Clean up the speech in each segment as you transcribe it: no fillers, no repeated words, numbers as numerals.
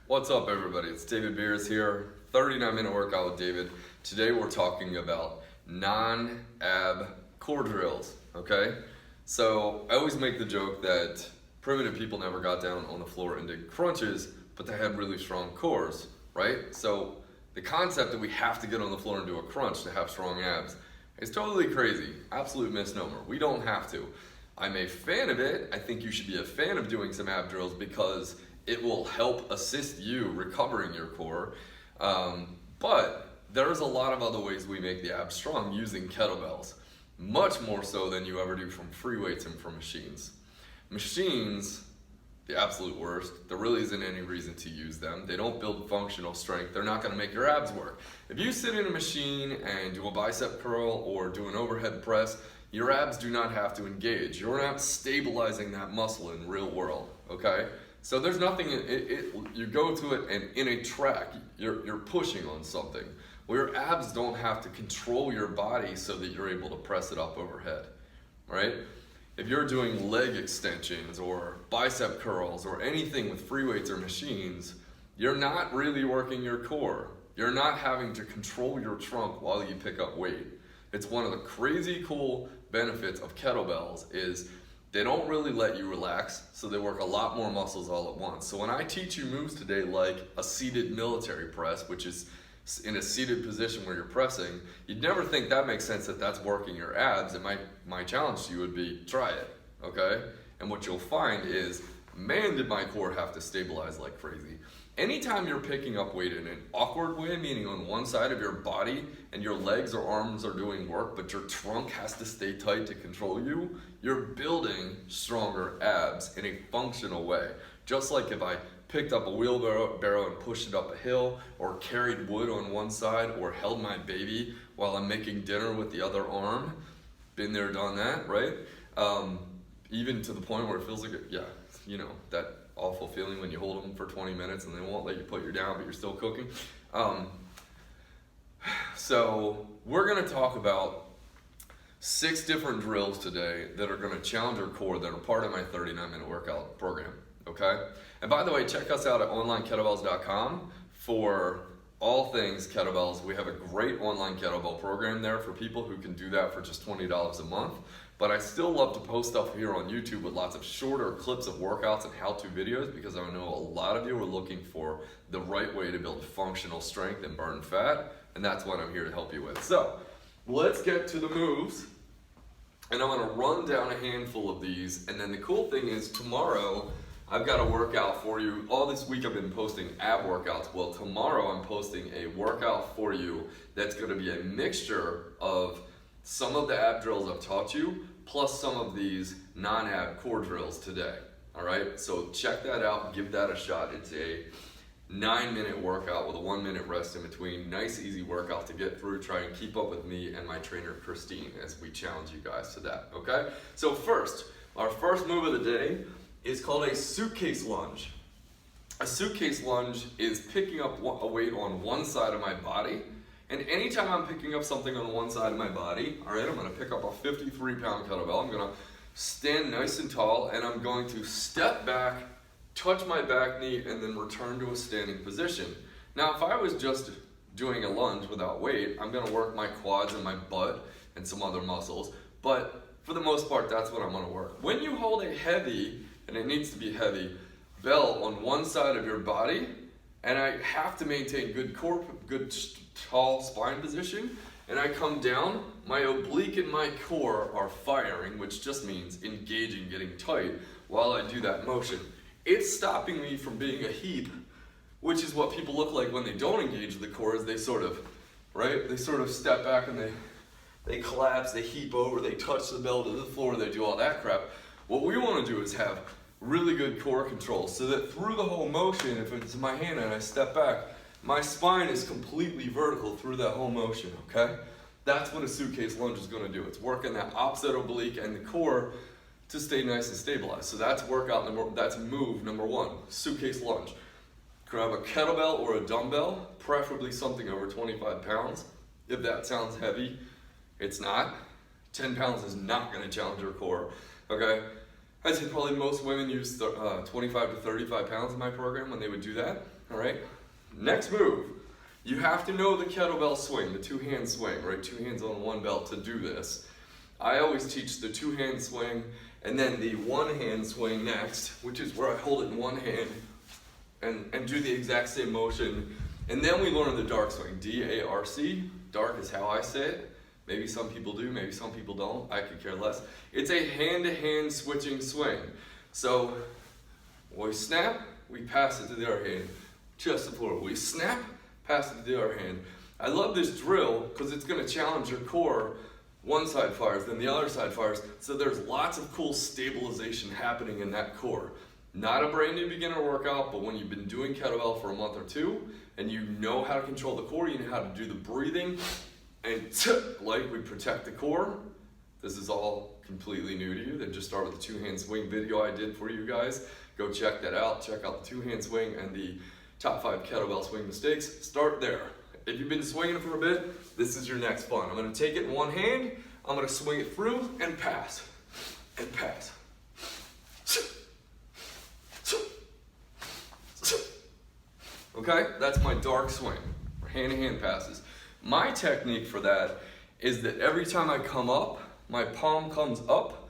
What's up, everybody? It's David Beers here, 39-minute workout with David. Today we're talking about non-ab core drills, okay? So I always make the joke that primitive people never got down on the floor and did crunches, but they had really strong cores, right? So the concept that we have to get on the floor and do a crunch to have strong abs is totally crazy, absolute misnomer. We don't have to. I'm a fan of it. I think you should be a fan of doing some ab drills because it will help assist you recovering your core. But there's a lot of other ways we make the abs strong using kettlebells, much more so than you ever do from free weights and from machines. Machines, the absolute worst. There really isn't any reason to use them. They don't build functional strength. They're not gonna make your abs work. If you sit in a machine and do a bicep curl or do an overhead press, your abs do not have to engage. You're not stabilizing that muscle in real world, okay? So there's nothing, you go to it and in a track, you're pushing on something. Well, your abs don't have to control your body so that you're able to press it up overhead, right? If you're doing leg extensions or bicep curls or anything with free weights or machines, you're not really working your core. You're not having to control your trunk while you pick up weight. It's one of the crazy cool benefits of kettlebells is they don't really let you relax, so they work a lot more muscles all at once. So when I teach you moves today like a seated military press, which is in a seated position where you're pressing, you'd never think that makes sense that that's working your abs. And my challenge to you would be, try it, okay? And what you'll find is, man, did my core have to stabilize like crazy. Anytime you're picking up weight in an awkward way, meaning on one side of your body and your legs or arms are doing work, but your trunk has to stay tight to control you, you're building stronger abs in a functional way. Just like if I picked up a wheelbarrow and pushed it up a hill, or carried wood on one side, or held my baby while I'm making dinner with the other arm. Been there, done that, right? Even to the point where it feels like, that awful feeling when you hold them for 20 minutes and they won't let you put you down, but you're still cooking. So we're gonna talk about 6 different drills today that are gonna challenge your core that are part of my 39-minute workout program, okay? And by the way, check us out at onlinekettlebells.com for all things kettlebells. We have a great online kettlebell program there for people who can do that for just $20 a month. But I still love to post stuff here on YouTube with lots of shorter clips of workouts and how-to videos because I know a lot of you are looking for the right way to build functional strength and burn fat, and that's what I'm here to help you with. So let's get to the moves, and I'm gonna run down a handful of these, and then the cool thing is tomorrow I've got a workout for you. All this week I've been posting ab workouts. Well, tomorrow I'm posting a workout for you that's gonna be a mixture of some of the ab drills I've taught you, plus some of these non-ab core drills today, all right? So check that out, give that a shot. It's a 9-minute workout with a 1-minute rest in between. Nice, easy workout to get through. Try and keep up with me and my trainer, Christine, as we challenge you guys to that, okay? So first, our first move of the day is called a suitcase lunge. A suitcase lunge is picking up a weight on one side of my body. And anytime I'm picking up something on one side of my body, all right, I'm gonna pick up a 53-pound kettlebell. I'm gonna stand nice and tall, and I'm going to step back, touch my back knee, and then return to a standing position. Now, if I was just doing a lunge without weight, I'm gonna work my quads and my butt and some other muscles, but for the most part, that's what I'm gonna work. When you hold a heavy, and it needs to be heavy, bell on one side of your body, and I have to maintain good core, good tall spine position, and I come down, my oblique and my core are firing, which just means engaging, getting tight while I do that motion. It's stopping me from being a heap, which is what people look like when they don't engage the core, is they sort of, right? They sort of step back and they collapse, they heap over, they touch the bell to the floor, they do all that crap. What we want to do is have really good core control so that through the whole motion, if it's my hand and I step back, my spine is completely vertical through that whole motion, okay? That's what a suitcase lunge is gonna do. It's working that opposite oblique and the core to stay nice and stabilized. So that's that's move number 1, suitcase lunge. Grab a kettlebell or a dumbbell, preferably something over 25 pounds. If that sounds heavy, it's not. 10 pounds is not gonna challenge your core, okay? I'd say probably most women use 25 to 35 pounds in my program when they would do that, all right? Next move, you have to know the kettlebell swing, the two-hand swing, right? Two hands on one belt to do this. I always teach the two-hand swing and then the one-hand swing next, which is where I hold it in one hand and do the exact same motion. And then we learn the Darc swing, D-A-R-C. Darc is how I say it. Maybe some people do, maybe some people don't. I could care less. It's a hand-to-hand switching swing. So we snap, we pass it to the other hand. Chest to floor. We snap, pass it to the other hand. I love this drill because it's going to challenge your core. One side fires, then the other side fires. So there's lots of cool stabilization happening in that core. Not a brand new beginner workout, but when you've been doing kettlebell for a month or two and you know how to control the core, you know how to do the breathing, and like we protect the core. This is all completely new to you. Then just start with the two-hand swing video I did for you guys. Go check that out. Check out the two-hand swing and the top 5 kettlebell swing mistakes. Start there. If you've been swinging for a bit, this is your next fun. I'm gonna take it in one hand, I'm gonna swing it through and pass, and pass. Okay, that's my Darc swing, hand-to-hand passes. My technique for that is that every time I come up, my palm comes up,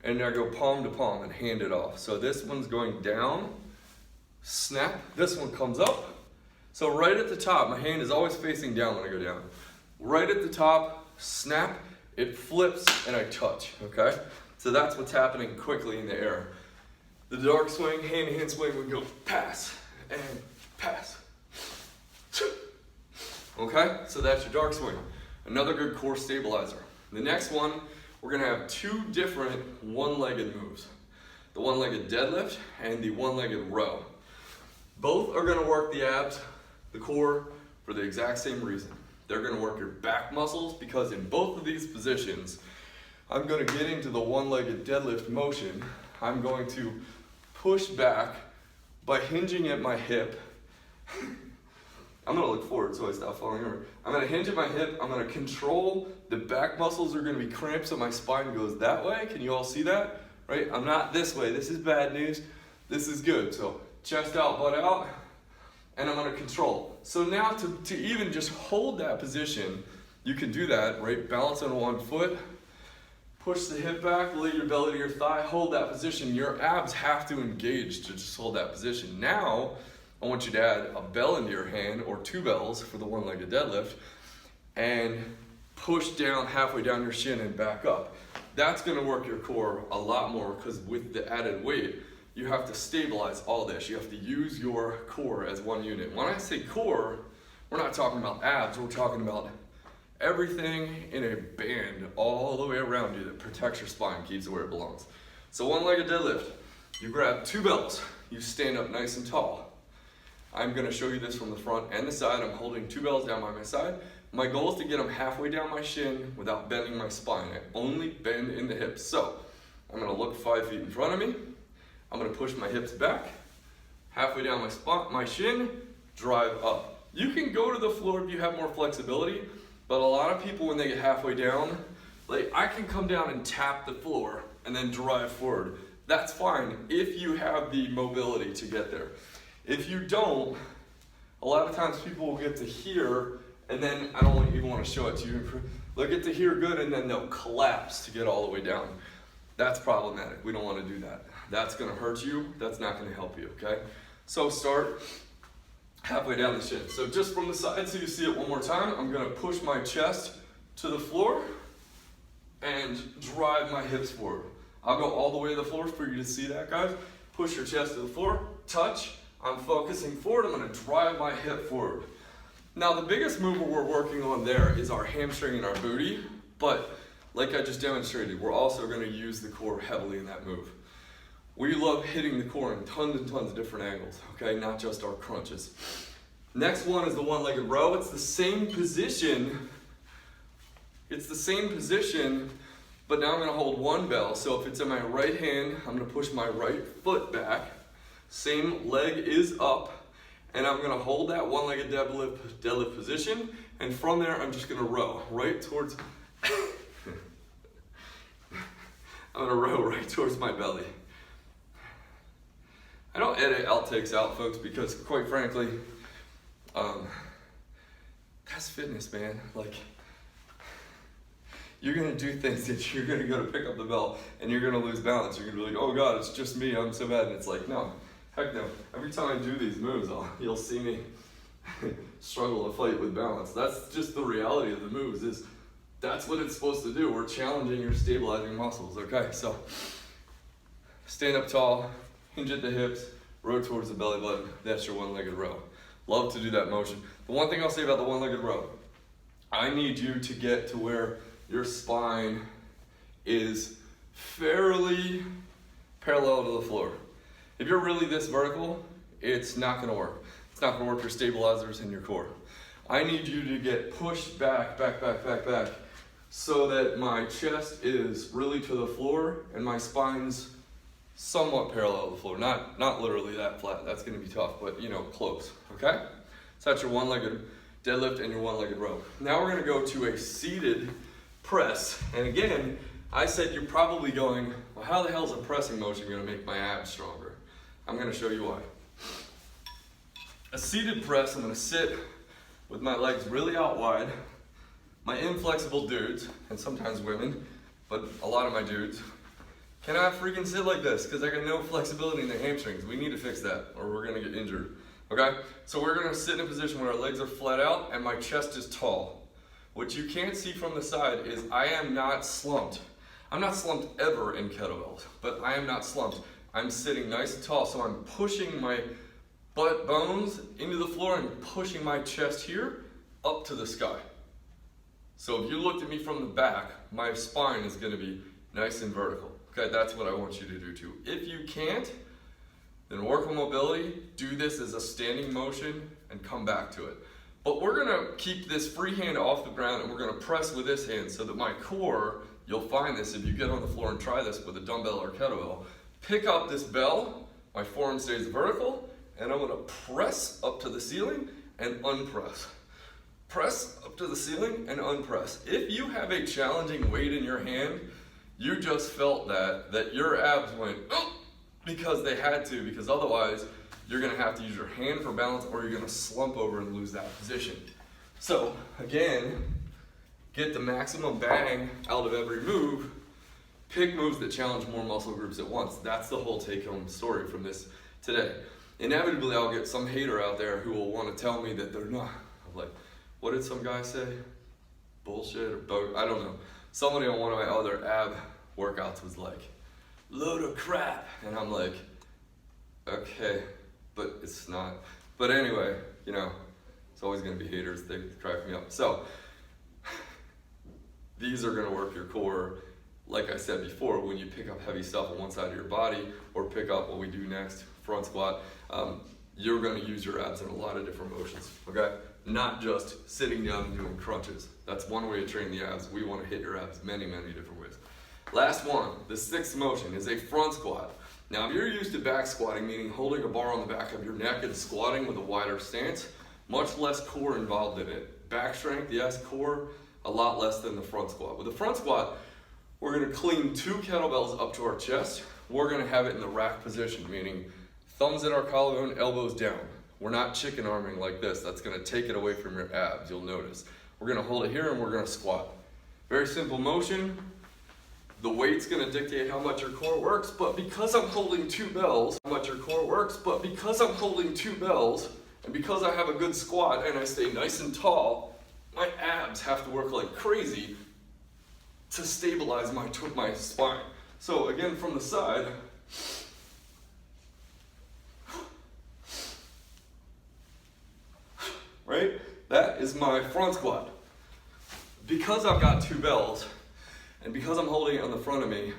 and I go palm to palm and hand it off. So this one's going down, snap, this one comes up. So right at the top, my hand is always facing down when I go down. Right at the top, snap, it flips, and I touch, okay? So that's what's happening quickly in the air. The Darc swing, hand-to-hand swing, we go pass, and pass. Okay, so that's your Darc swing. Another good core stabilizer. The next one, we're gonna have 2 different one-legged moves. The one-legged deadlift and the one-legged row. Both are gonna work the abs, the core, for the exact same reason. They're gonna work your back muscles because in both of these positions, I'm gonna get into the one-legged deadlift motion. I'm going to push back by hinging at my hip. I'm gonna look forward so I stop falling over. I'm gonna hinge at my hip, I'm gonna control, the back muscles are gonna be cramped so my spine goes that way. Can you all see that? Right? I'm not this way, this is bad news, this is good. So chest out, butt out, and I'm gonna control. So now to even just hold that position, you can do that, right? Balance on one foot, push the hip back, lay your belly to your thigh, hold that position. Your abs have to engage to just hold that position. Now, I want you to add a bell into your hand, or 2 bells for the one-legged deadlift, and push down halfway down your shin and back up. That's gonna work your core a lot more because with the added weight, you have to stabilize all this. You have to use your core as one unit. When I say core, we're not talking about abs, we're talking about everything in a band all the way around you that protects your spine, keeps it where it belongs. So one-legged deadlift, you grab 2 bells, you stand up nice and tall. I'm gonna show you this from the front and the side. I'm holding 2 bells down by my side. My goal is to get them halfway down my shin without bending my spine. I only bend in the hips. So I'm gonna look 5 feet in front of me. I'm gonna push my hips back, halfway down my shin, drive up. You can go to the floor if you have more flexibility, but a lot of people when they get halfway down, like I can come down and tap the floor and then drive forward. That's fine if you have the mobility to get there. If you don't, a lot of times people will get to here and then I don't even want to show it to you. They'll get to here good and then they'll collapse to get all the way down. That's problematic. We don't want to do that. That's going to hurt you. That's not going to help you, okay? So start halfway down the shin. So just from the side so you see it one more time, I'm going to push my chest to the floor and drive my hips forward. I'll go all the way to the floor for you to see that, guys. Push your chest to the floor, touch. I'm focusing forward, I'm gonna drive my hip forward. Now the biggest mover we're working on there is our hamstring and our booty, but like I just demonstrated, we're also gonna use the core heavily in that move. We love hitting the core in tons and tons of different angles, okay? Not just our crunches. Next one is the one-legged row. It's the same position. But now I'm gonna hold 1 bell. So if it's in my right hand, I'm gonna push my right foot back. Same leg is up, and I'm gonna hold that one-legged deadlift position, and from there I'm just gonna row right towards, I'm gonna row right towards my belly. I don't edit outtakes out, folks, because quite frankly, that's fitness, man. Like, you're gonna do things that you're gonna go to pick up the bell and you're gonna lose balance. You're gonna be like, oh God, it's just me, I'm so bad. And it's like, no, heck no. Every time I do these moves, you'll see me struggle to fight with balance. That's just the reality of the moves, is that's what it's supposed to do. We're challenging your stabilizing muscles, okay? So, stand up tall, hinge at the hips, row towards the belly button. That's your one-legged row. Love to do that motion. The one thing I'll say about the one-legged row, I need you to get to where your spine is fairly parallel to the floor. If you're really this vertical, it's not gonna work. It's not gonna work your stabilizers in your core. I need you to get pushed back, so that my chest is really to the floor and my spine's somewhat parallel to the floor. Not literally that flat, that's gonna be tough, but you know, close, okay? So that's your one-legged deadlift and your one-legged row. Now we're gonna go to a seated press. And again, I said you're probably going, well, how the hell is a pressing motion gonna make my abs stronger? I'm gonna show you why. A seated press, I'm gonna sit with my legs really out wide. My inflexible dudes, and sometimes women, but a lot of my dudes, cannot freaking sit like this because I got no flexibility in the hamstrings. We need to fix that or we're gonna get injured, okay? So we're gonna sit in a position where our legs are flat out and my chest is tall. What you can't see from the side is I am not slumped. I'm not slumped ever in kettlebells, but I am not slumped. I'm sitting nice and tall, so I'm pushing my butt bones into the floor and pushing my chest here up to the sky. So if you looked at me from the back, my spine is gonna be nice and vertical. Okay, that's what I want you to do too. If you can't, then work on mobility, do this as a standing motion and come back to it. But we're gonna keep this free hand off the ground and we're gonna press with this hand so that my core, you'll find this if you get on the floor and try this with a dumbbell or kettlebell, pick up this bell, my forearm stays vertical, and I'm gonna press up to the ceiling and unpress. Press up to the ceiling and unpress. If you have a challenging weight in your hand, you just felt that your abs went, oh, because they had to, because otherwise you're gonna have to use your hand for balance or you're gonna slump over and lose that position. So again, get the maximum bang out of every move, pick moves that challenge more muscle groups at once. That's the whole take-home story from this today. Inevitably, I'll get some hater out there who will want to tell me that they're not. I'm like, what did some guy say? Bullshit or boat? I don't know. Somebody on one of my other ab workouts was like, load of crap. And I'm like, okay, but it's not. But anyway, you know, it's always gonna be haters, they crack me up. So, these are gonna work your core. Like I said before, when you pick up heavy stuff on one side of your body, or pick up what we do next, front squat, you're gonna use your abs in a lot of different motions, okay? Not just sitting down and doing crunches. That's one way to train the abs. We wanna hit your abs many, many different ways. Last one, the sixth motion is a front squat. Now, if you're used to back squatting, meaning holding a bar on the back of your neck and squatting with a wider stance, much less core involved in it. Back strength, yes, core, a lot less than the front squat. With the front squat, we're gonna clean 2 kettlebells up to our chest. We're gonna have it in the rack position, meaning thumbs at our collarbone, elbows down. We're not chicken arming like this. That's gonna take it away from your abs, you'll notice. We're gonna hold it here and we're gonna squat. Very simple motion. The weight's gonna dictate how much your core works, but because I'm holding 2 bells, how much your core works, but because I'm holding 2 bells, and because I have a good squat and I stay nice and tall, my abs have to work like crazy to stabilize my spine. So again, from the side, right? That is my front squat. Because I've got 2 bells, and because I'm holding it on the front of me,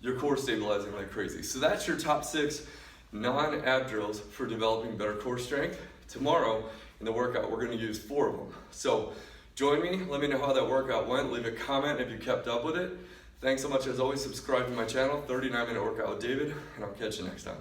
your core stabilizing like crazy. So that's your top 6 non-ab drills for developing better core strength. Tomorrow in the workout, we're gonna use 4 of them. So join me, let me know how that workout went. Leave a comment if you kept up with it. Thanks so much as always, subscribe to my channel, 39 Minute Workout with David, and I'll catch you next time.